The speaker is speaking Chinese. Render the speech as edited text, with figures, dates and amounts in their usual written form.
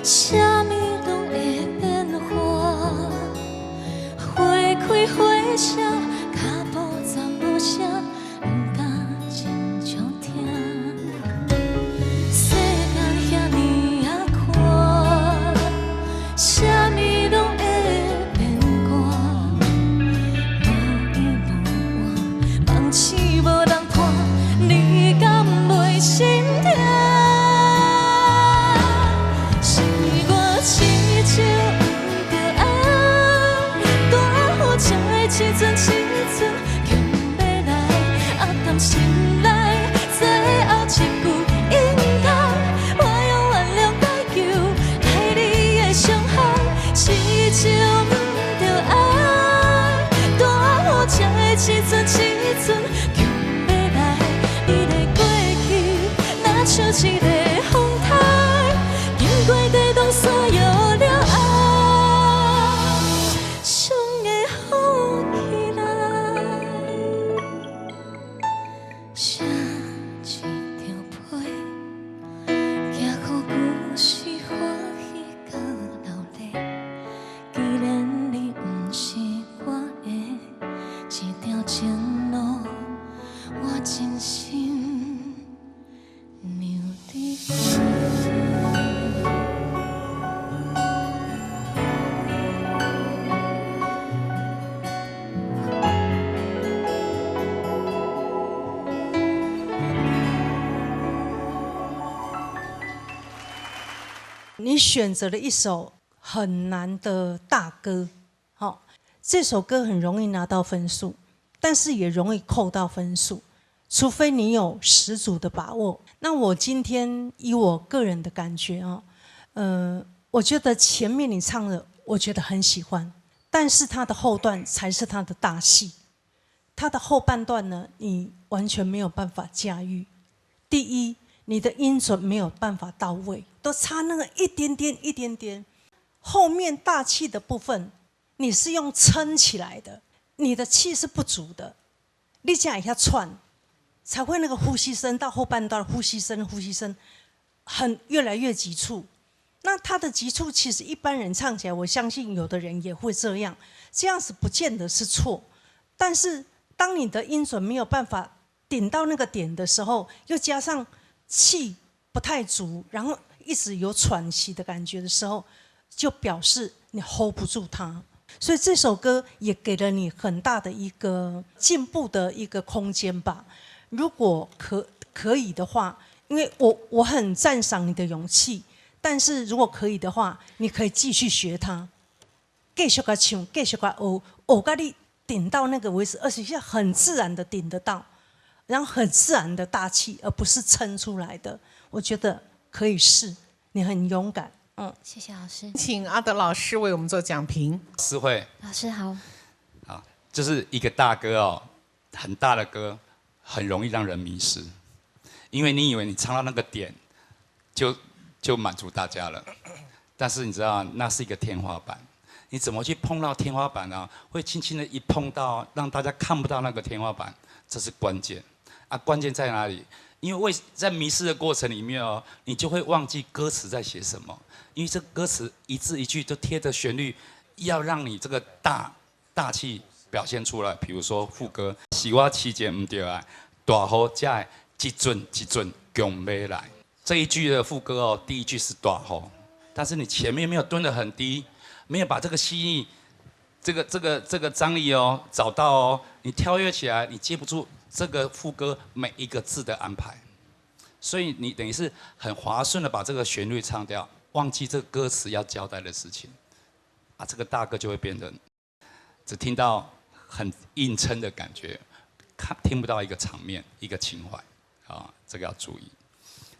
啥物拢会变化，花开花谢，脚步暂无声，不敢亲像听。世间遐尼啊宽，啥物拢会变卦，无依无望，梦醒无人看，你敢袂心痛？ 时阵，时阵，强要来，啊，甘心内最后一句应该，我用原谅来求，害你的伤害，始终不着爱。大雨车的时阵，时阵，强要来，你的过去，若像一个风台，经过地动所有了爱。 写一张被，行好故事，欢喜甲流泪。既然你不是我的，这条情路我真心留伫过。 你选择了一首很难的大歌，好，这首歌很容易拿到分数，但是也容易扣到分数，除非你有十足的把握。那我今天以我个人的感觉啊，我觉得前面你唱的，我觉得很喜欢，但是它的后段才是它的大戏，它的后半段呢，你完全没有办法驾驭。第一，你的音准没有办法到位。 都差那个一点点，一点点。后面大气的部分，你是用撑起来的，你的气是不足的。你这样一下串，才会那个呼吸声到后半段，呼吸声很越来越急促。那它的急促，其实一般人唱起来，我相信有的人也会这样，这样子不见得是错。但是当你的音准没有办法顶到那个点的时候，又加上气不太足，然后 一直有喘息的感觉的时候，就表示你 hold 不住它。所以这首歌也给了你很大的一个进步的一个空间吧。如果可以的话，因为我很赞赏你的勇气，但是如果可以的话，你可以继续学它，继续个唱，继续个学，学到你顶到那个位置，而且是很自然的顶得到，然后很自然的大气，而不是撑出来的。我觉得 可以试，你很勇敢，谢谢老师，请阿德老师为我们做讲评。诗慧，老师好。好，就是一个大歌哦，很大的歌，很容易让人迷失，因为你以为你唱到那个点，就满足大家了，但是你知道那是一个天花板，你怎么去碰到天花板呢？会轻轻的一碰到，让大家看不到那个天花板，这是关键啊！关键在哪里？ 因为在迷失的过程里面哦，你就会忘记歌词在写什么，因为这歌词一字一句都贴着旋律，要让你这个大气表现出来。比如说副歌，是我期间唔对啊，大雨才一阵一阵强要来。这一句的副歌哦，第一句是大雨，但是你前面没有蹲得很低，没有把这个细腻，这个张力哦找到哦，你跳跃起来，你接不住 这个副歌每一个字的安排，所以你等于是很滑顺的把这个旋律唱掉，忘记这个歌词要交代的事情，啊，这个大歌就会变成只听到很硬撑的感觉，听不到一个场面、一个情怀，啊，这个要注意。